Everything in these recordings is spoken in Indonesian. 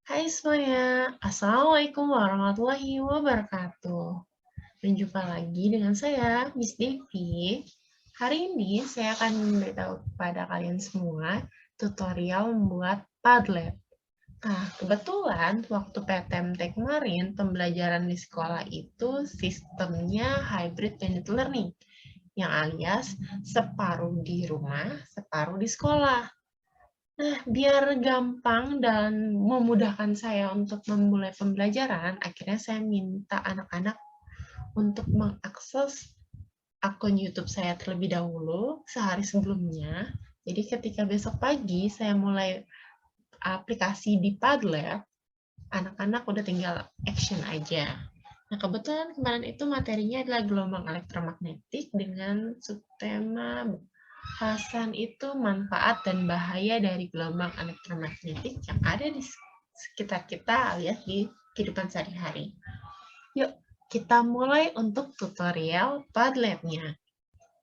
Hai semuanya, Assalamualaikum warahmatullahi wabarakatuh. Berjumpa lagi dengan saya, Miss Devi. Hari ini saya akan memberitahu kepada kalian semua tutorial membuat Padlet. Nah, kebetulan waktu PTMT kemarin, pembelajaran di sekolah itu sistemnya hybrid blended learning, yang alias separuh di rumah, separuh di sekolah. Nah, biar gampang dan memudahkan saya untuk memulai pembelajaran, akhirnya saya minta anak-anak untuk mengakses akun YouTube saya terlebih dahulu sehari sebelumnya. Jadi ketika besok pagi saya mulai aplikasi di Padlet, anak-anak udah tinggal action aja. Nah, kebetulan kemarin itu materinya adalah gelombang elektromagnetik dengan subtema Hasan itu manfaat dan bahaya dari gelombang elektromagnetik yang ada di sekitar kita alias di kehidupan sehari-hari. Yuk, kita mulai untuk tutorial Padlet-nya.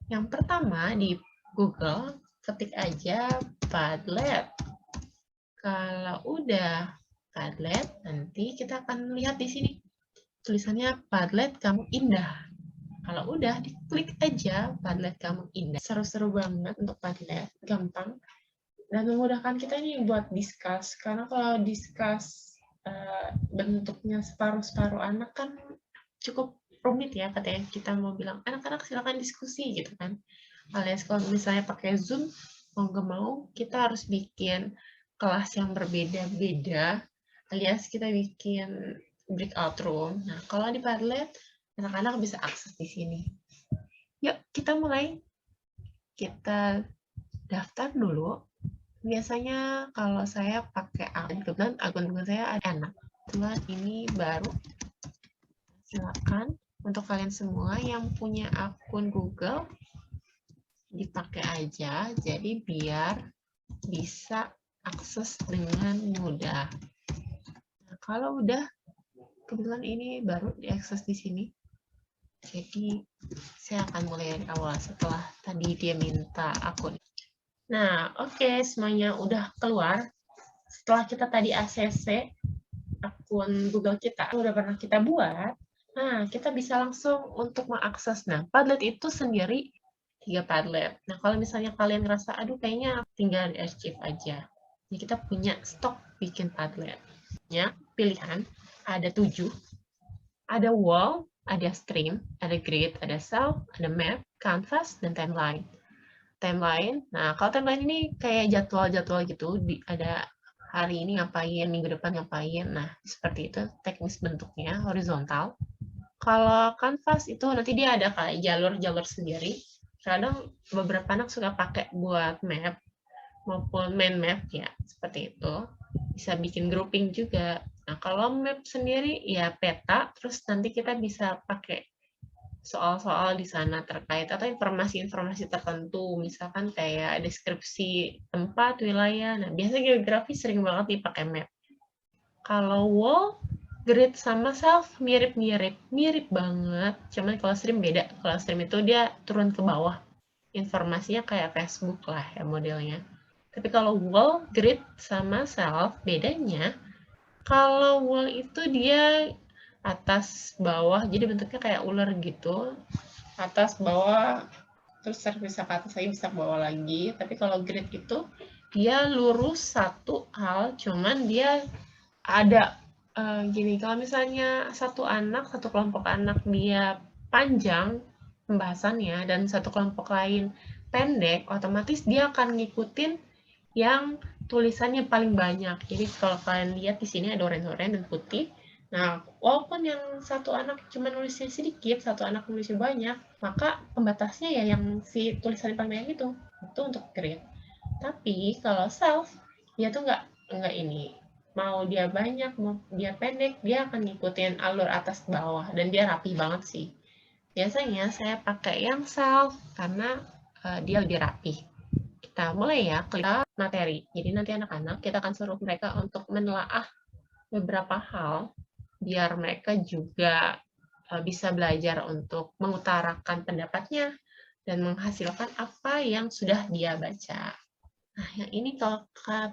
Yang pertama di Google, ketik aja Padlet. Kalau udah Padlet, nanti kita akan lihat di sini tulisannya Padlet kamu indah. Kalau udah, diklik aja Padlet kamu indah. Seru-seru banget untuk Padlet, gampang. Dan memudahkan kita nih buat discuss. Karena kalau discuss bentuknya separuh-separuh anak kan cukup rumit ya katanya kita mau bilang anak-anak silakan diskusi gitu kan. Alias kalau misalnya pakai Zoom, mau nggak mau kita harus bikin kelas yang berbeda-beda alias kita bikin breakout room. Nah, kalau di Padlet, anak-anak bisa akses di sini. Yuk, kita mulai. Kita daftar dulu. Biasanya kalau saya pakai akun, kebetulan akun saya ada anak. Kebetulan ini baru. Silakan untuk kalian semua yang punya akun Google, dipakai aja. Jadi biar bisa akses dengan mudah. Nah, kalau udah, kebetulan ini baru diakses di sini. Jadi saya akan mulai dari awal setelah tadi dia minta akun. Nah, oke, semuanya udah keluar. Setelah kita tadi ACC akun Google kita, udah pernah kita buat, nah kita bisa langsung untuk mengakses. Nah, Padlet itu sendiri 3 Padlet. Nah, kalau misalnya kalian ngerasa, aduh kayaknya tinggal di archive aja. Jadi kita punya stok bikin Padlet. Ya, pilihan ada 7. Ada wall, ada stream, ada grid, ada self, ada map, canvas, dan timeline. Timeline, nah kalau timeline ini kayak jadwal-jadwal gitu, ada hari ini ngapain, minggu depan ngapain, nah seperti itu teknis bentuknya, horizontal. Kalau canvas itu nanti dia ada kayak jalur-jalur sendiri, kadang beberapa anak suka pakai buat map, maupun main map ya, seperti itu. Bisa bikin grouping juga. Nah, kalau map sendiri ya peta, terus nanti kita bisa pakai soal-soal di sana terkait atau informasi-informasi tertentu, misalkan kayak deskripsi tempat, wilayah. Nah, biasanya geografi sering banget dipakai map. Kalau wall, grid sama self mirip-mirip, mirip banget. Cuman kalau stream beda. Kalau stream itu dia turun ke bawah. Informasinya kayak Facebook lah ya modelnya. Tapi kalau wall, grid sama self, bedanya kalau wall itu dia atas bawah, jadi bentuknya kayak ular gitu. Atas bawah, terus bisa ke atas lagi, bisa ke bawah lagi. Tapi kalau grid itu dia lurus satu hal, cuman dia ada gini, kalau misalnya satu kelompok anak dia panjang pembahasannya dan satu kelompok lain pendek, otomatis dia akan ngikutin yang tulisannya paling banyak. Jadi kalau kalian lihat di sini ada oranye-oranye dan putih. Nah, walaupun yang satu anak cuma nulisnya sedikit, satu anak nulisnya banyak, maka pembatasnya ya yang si tulisannya paling banyak itu untuk grade. Tapi kalau self, dia tuh nggak ini. Mau dia banyak, mau dia pendek, dia akan ngikutin alur atas bawah dan dia rapi banget sih. Biasanya saya pakai yang self karena dia lebih rapi. Kita mulai ya, klik materi. Jadi nanti anak-anak kita akan suruh mereka untuk menelaah beberapa hal biar mereka juga bisa belajar untuk mengutarakan pendapatnya dan menghasilkan apa yang sudah dia baca. Nah, yang ini kalau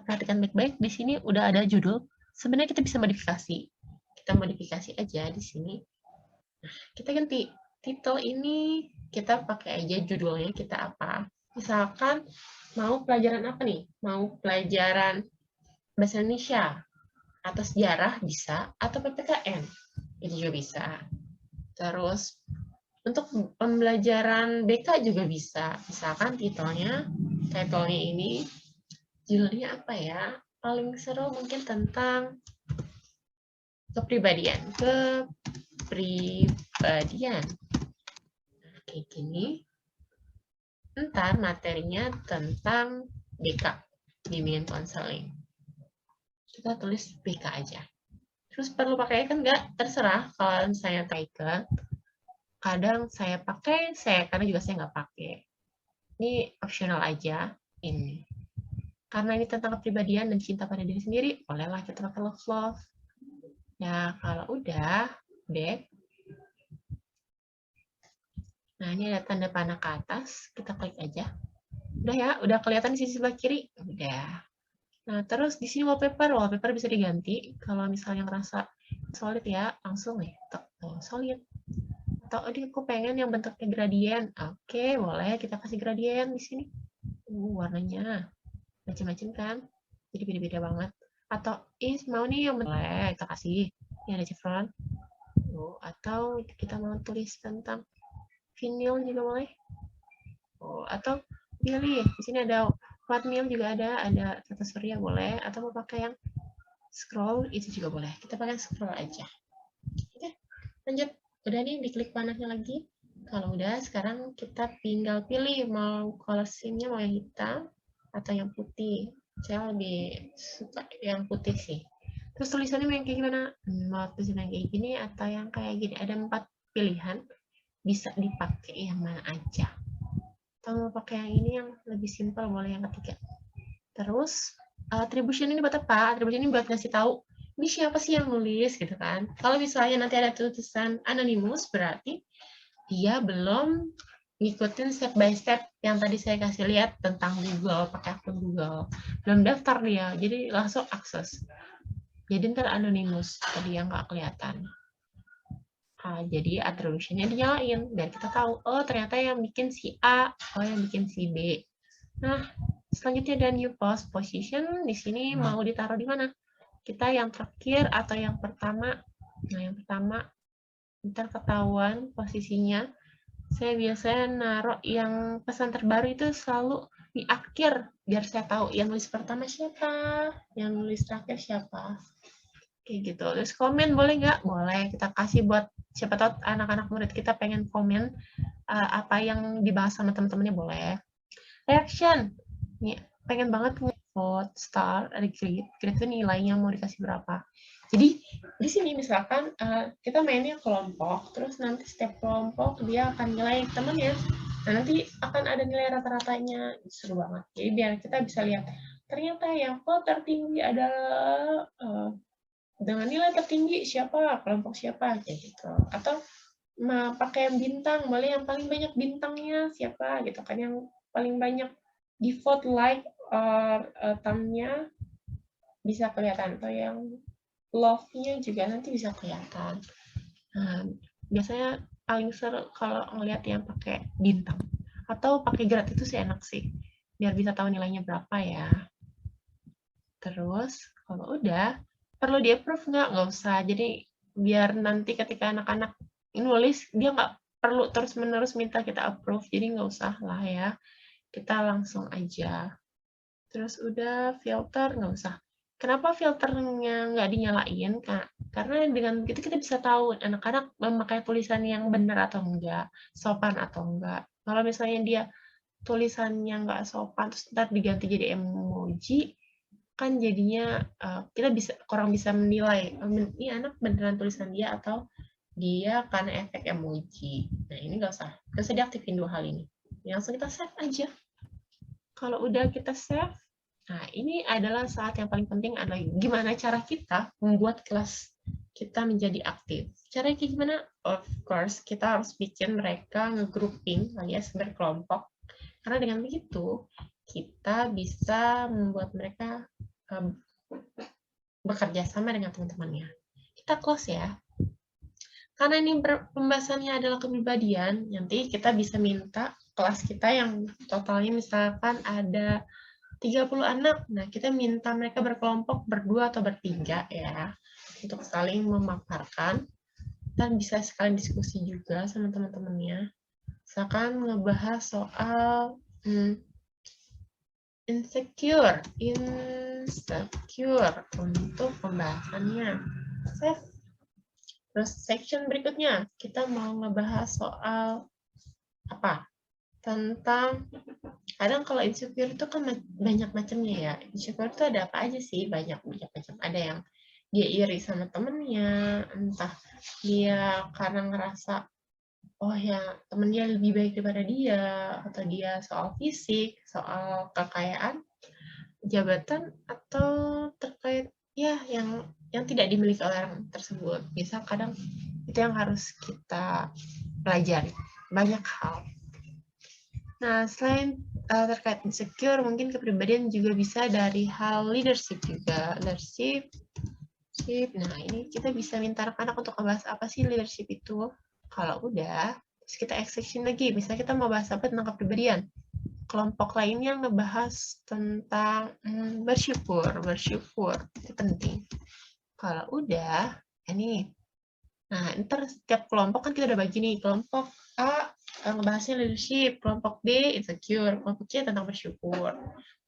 perhatikan baik-baik, di sini udah ada judul sebenarnya kita bisa modifikasi. Kita modifikasi aja di sini. Nah, kita ganti title ini, kita pakai aja judulnya kita apa. Misalkan mau pelajaran apa nih? Mau pelajaran bahasa Indonesia atau sejarah bisa, atau PPKN itu juga bisa. Terus untuk pembelajaran BK juga bisa. Misalkan titlenya ini judulnya apa ya? Paling seru mungkin tentang kepribadian. Kepribadian. Nah, kayak gini. Ntar materinya tentang BK, bimbingan konseling. Kita tulis BK aja. Terus perlu pakai icon nggak? Terserah. Kalau saya icon, kadang saya pakai, kadang juga saya nggak pakai. Ini optional aja. Ini. Karena ini tentang kepribadian dan cinta pada diri sendiri, bolehlah kita pakai love. Ya, kalau udah, back. Nah, ini ada tanda panah ke atas. Kita klik aja. Udah ya, udah kelihatan di sisi sebelah kiri. Udah. Nah, terus di sini wallpaper bisa diganti. Kalau misalnya ngerasa solid ya, langsung nih, solid. Atau aku pengen yang bentuknya gradien. Oke, boleh kita kasih gradien di sini. Warnanya macam-macam kan, jadi beda-beda banget. Atau mau nih yang boleh kita kasih. Ini ada chevron. Atau kita mau tulis tentang vinyl juga boleh. Atau pilih di sini ada Flatmail juga ada tata surya boleh, atau mau pakai yang scroll itu juga boleh. Kita pakai scroll aja. Oke, lanjut. Udah nih, diklik panahnya lagi. Kalau udah, sekarang kita tinggal pilih mau color scheme-nya mau yang hitam atau yang putih. Saya lebih suka yang putih sih. Terus tulisannya mau yang kayak gimana? Mau tulisan yang kayak gini atau yang kayak gini? Ada 4 pilihan. Bisa dipakai yang mana aja. Atau mau pakai yang ini yang lebih simpel, boleh yang ketiga. Terus attribution ini buat apa? Attribution ini buat ngasih tahu ini siapa sih yang nulis gitu kan. Kalau misalnya nanti ada tulisan anonymous, berarti dia belum ngikutin step by step yang tadi saya kasih lihat tentang Google, pakai akun Google. Belum daftar dia, jadi langsung akses. Jadi ntar anonymous, tadi yang nggak kelihatan. Jadi attribution-nya dinyalain, biar kita tahu, oh ternyata yang bikin si A, oh yang bikin si B. Nah, selanjutnya ada new post position, di sini mau ditaruh di mana? Kita yang terakhir atau yang pertama? Nah, yang pertama, ntar ketahuan posisinya. Saya biasanya naruh yang pesan terbaru itu selalu di akhir, biar saya tahu yang nulis pertama siapa, yang nulis terakhir siapa. Kayak gitu. Terus komen boleh nggak? Boleh, kita kasih buat siapa tahu anak-anak murid kita pengen komen apa yang dibahas sama teman-temannya boleh. Reaction. Nih, pengen banget vote, star, ada grade. Grade itu nilainya mau dikasih berapa. Jadi, di sini misalkan kita mainnya kelompok, terus nanti setiap kelompok dia akan nilai temannya. Nah, nanti akan ada nilai rata-ratanya. Seru banget. Jadi, biar kita bisa lihat, ternyata yang vote tertinggi adalah dengan nilai tertinggi siapa, kelompok siapa, kayak gitu. Atau pakai yang bintang, boleh yang paling banyak bintangnya siapa, gitu kan, yang paling banyak di vote like or thumbnya bisa kelihatan, atau yang love-nya juga nanti bisa kelihatan. Nah, biasanya paling seru kalau ngelihat yang pakai bintang. Atau pakai grade itu sih enak sih, biar bisa tahu nilainya berapa ya. Terus, kalau udah, perlu di-approve nggak? Nggak usah. Jadi, biar nanti ketika anak-anak nulis, dia nggak perlu terus-menerus minta kita approve. Jadi, nggak usah lah ya. Kita langsung aja. Terus udah, filter, nggak usah. Kenapa filternya nggak dinyalain? Karena dengan begitu kita bisa tahu anak-anak memakai tulisan yang benar atau enggak, sopan atau enggak. Kalau misalnya dia tulisannya nggak sopan, terus ntar diganti jadi emoji, kan jadinya kita kurang bisa menilai ini anak beneran tulisan dia atau dia karena efek emoji. Nah, ini nggak usah diaktifin 2 hal ini. Langsung kita save aja. Kalau udah kita save, nah ini adalah saat yang paling penting adalah gimana cara kita membuat kelas kita menjadi aktif. Caranya kayak gimana? Of course, kita harus bikin mereka nge-grouping alias berkelompok. Karena dengan begitu, kita bisa membuat mereka bekerja sama dengan teman-temannya. Kita close ya. Karena ini pembahasannya adalah kepribadian, nanti kita bisa minta kelas kita yang totalnya misalkan ada 30 anak, nah kita minta mereka berkelompok berdua atau bertiga ya, untuk saling memaparkan, dan bisa sekalian diskusi juga sama teman-temannya. Misalkan ngebahas soal insecure untuk pembahasannya. Save. Terus section berikutnya, kita mau ngebahas soal apa? Tentang, kadang kalau insecure itu kan banyak macamnya ya. Insecure itu ada apa aja sih? Banyak macam. Ada yang dia iri sama temennya, entah dia karena ngerasa, oh ya temennya lebih baik daripada dia, atau dia soal fisik, soal kekayaan, jabatan, atau terkait ya yang tidak dimiliki oleh orang tersebut. Bisa kadang itu yang harus kita pelajari, banyak hal. Nah, selain terkait insecure, mungkin kepribadian juga bisa dari hal leadership juga. Leadership. Nah, ini kita bisa minta anak-anak untuk membahas apa sih leadership itu. Kalau udah, terus kita exception lagi. Misalnya kita mau bahas apa tentang kepribadian. Kelompok lainnya ngebahas tentang bersyukur. Itu penting. Kalau udah, ini. Nah, ntar setiap kelompok kan kita udah bagi nih. Kelompok A ngebahasnya leadership, kelompok B insecure, kelompok C tentang bersyukur.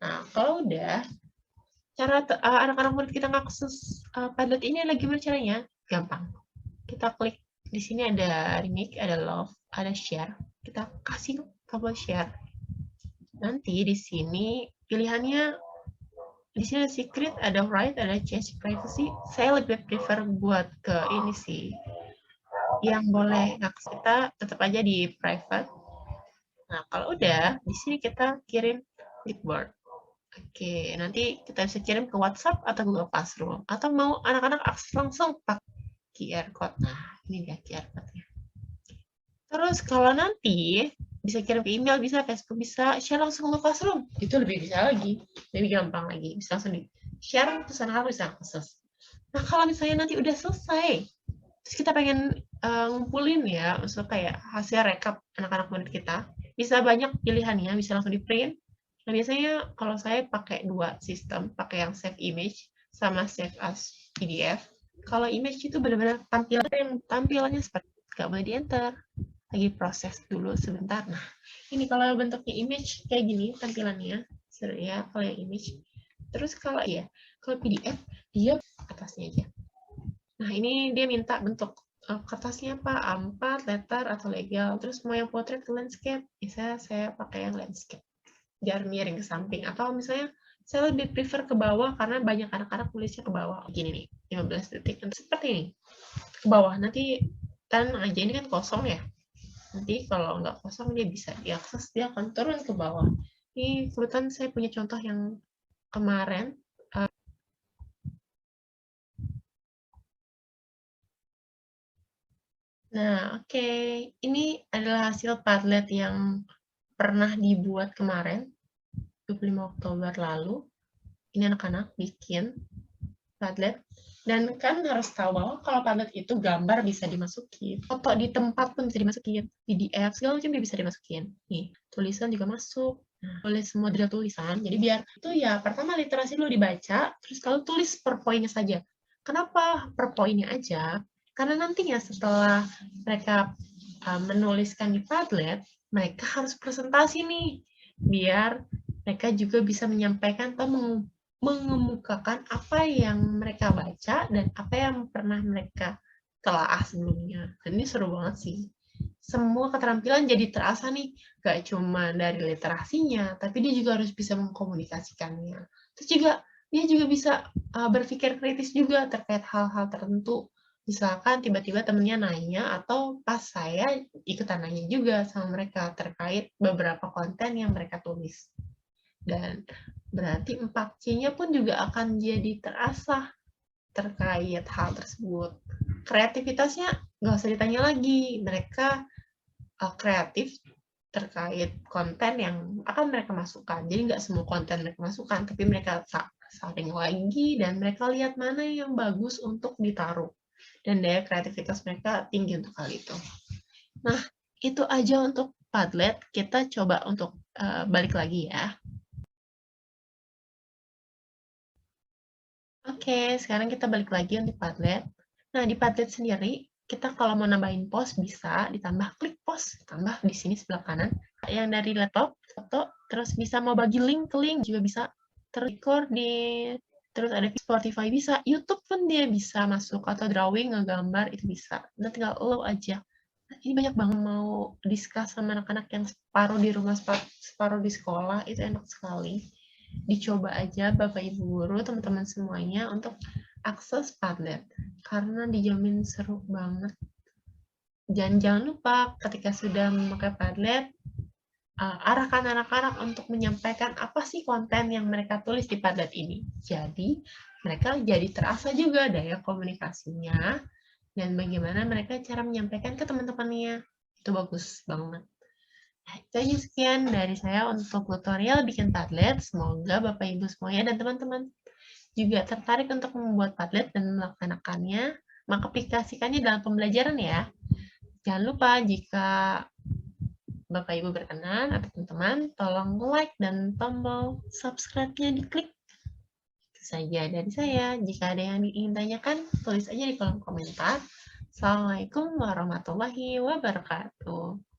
Nah, kalau udah, cara anak-anak murid kita ngakses Padlet ini lagi gimana caranya? Gampang. Kita klik di sini ada remake, ada love, ada share. Kita kasih tombol share. Nanti di sini pilihannya, di sini ada secret, ada write, ada change privacy. Saya lebih prefer buat ke ini sih. Yang boleh ngakses kita tetap aja di private. Nah, kalau udah, di sini kita kirim clipboard. Oke, nanti kita bisa kirim ke WhatsApp atau Google Classroom. Atau mau anak-anak akses langsung pakai QR Code. Nah, ini dia QR Code-nya. Terus kalau nanti bisa kirim ke email, bisa Facebook, bisa share langsung ke Classroom. Itu lebih bisa lagi, lebih gampang lagi. Bisa langsung di-share, terus anak-anak bisa akses. Nah, kalau misalnya nanti udah selesai, terus kita pengen ngumpulin ya, maksudnya kayak hasil rekap anak-anak murid kita, bisa banyak pilihannya, bisa langsung di print. Nah, biasanya kalau saya pakai dua sistem, pakai yang save image sama save as PDF. Kalau image itu benar-benar tampilannya seperti nggak boleh di-enter, lagi proses dulu sebentar. Nah, ini kalau bentuknya image kayak gini tampilannya, ya kalau yang image. Terus kalau PDF dia atasnya aja. Nah, ini dia minta bentuk kertasnya apa? A4, letter, atau legal. Terus mau yang portrait ke landscape, bisa saya pakai yang landscape. Biar miring ke samping. Atau misalnya saya lebih prefer ke bawah karena banyak anak-anak tulisnya ke bawah. Gini nih, 15 detik. Seperti ini. Ke bawah. Nanti kan aja ini kan kosong ya. Nanti kalau nggak kosong dia bisa diakses, dia akan turun ke bawah. Ini kebetulan saya punya contoh yang kemarin. Nah, oke. Ini adalah hasil Padlet yang pernah dibuat kemarin, 25 Oktober lalu. Ini anak-anak bikin Padlet. Dan kan harus tahu bahwa kalau Padlet itu gambar bisa dimasukin. Foto di tempat pun bisa dimasukin. PDF, segala macam bisa dimasukin. Nih, tulisan juga masuk. Nah, tulis model tulisan. Jadi biar itu ya, pertama literasi dulu dibaca, terus kalau tulis per poinnya saja. Kenapa per poinnya aja? Karena nantinya setelah mereka menuliskan di Padlet, mereka harus presentasi nih, biar mereka juga bisa menyampaikan atau mengemukakan apa yang mereka baca dan apa yang pernah mereka telaah sebelumnya. Dan ini seru banget sih. Semua keterampilan jadi terasa nih, gak cuma dari literasinya, tapi dia juga harus bisa mengkomunikasikannya. Terus juga dia juga bisa berpikir kritis juga terkait hal-hal tertentu. Misalkan tiba-tiba temennya nanya, atau pas saya ikutan nanya juga sama mereka terkait beberapa konten yang mereka tulis. Dan berarti 4C-nya pun juga akan jadi terasah terkait hal tersebut. Kreativitasnya nggak usah ditanya lagi, mereka kreatif terkait konten yang akan mereka masukkan. Jadi nggak semua konten mereka masukkan, tapi mereka saring lagi, dan mereka lihat mana yang bagus untuk ditaruh. Dan daya kreativitas mereka tinggi untuk hal itu. Nah, itu aja untuk Padlet. Kita coba untuk balik lagi ya. Oke, sekarang kita balik lagi untuk Padlet. Nah, di Padlet sendiri, kita kalau mau nambahin post bisa ditambah klik post, tambah di sini sebelah kanan. Yang dari laptop, foto, terus bisa mau bagi link ke link juga bisa. Terrecording, terus ada Spotify bisa, YouTube pun dia bisa masuk, atau drawing, ngegambar, itu bisa. Nah, tinggal lo aja. Ini banyak banget mau discuss sama anak-anak yang separuh di rumah, separuh di sekolah, itu enak sekali. Dicoba aja Bapak Ibu Guru, teman-teman semuanya untuk akses Padlet. Karena dijamin seru banget. Dan jangan lupa ketika sudah memakai Padlet, arahkan anak-anak untuk menyampaikan apa sih konten yang mereka tulis di Padlet ini. Jadi, mereka jadi terasa juga daya komunikasinya dan bagaimana mereka cara menyampaikan ke teman-temannya. Itu bagus banget. Nah, itu aja sekian dari saya untuk tutorial bikin Padlet. Semoga Bapak Ibu semuanya dan teman-teman juga tertarik untuk membuat Padlet dan melaksanakannya, mengaplikasikannya dalam pembelajaran ya. Jangan lupa jika Bapak Ibu berkenan atau teman-teman, tolong like dan tombol subscribe-nya diklik. Itu saja dari saya. Jika ada yang ingin tanyakan, tulis aja di kolom komentar. Assalamualaikum warahmatullahi wabarakatuh.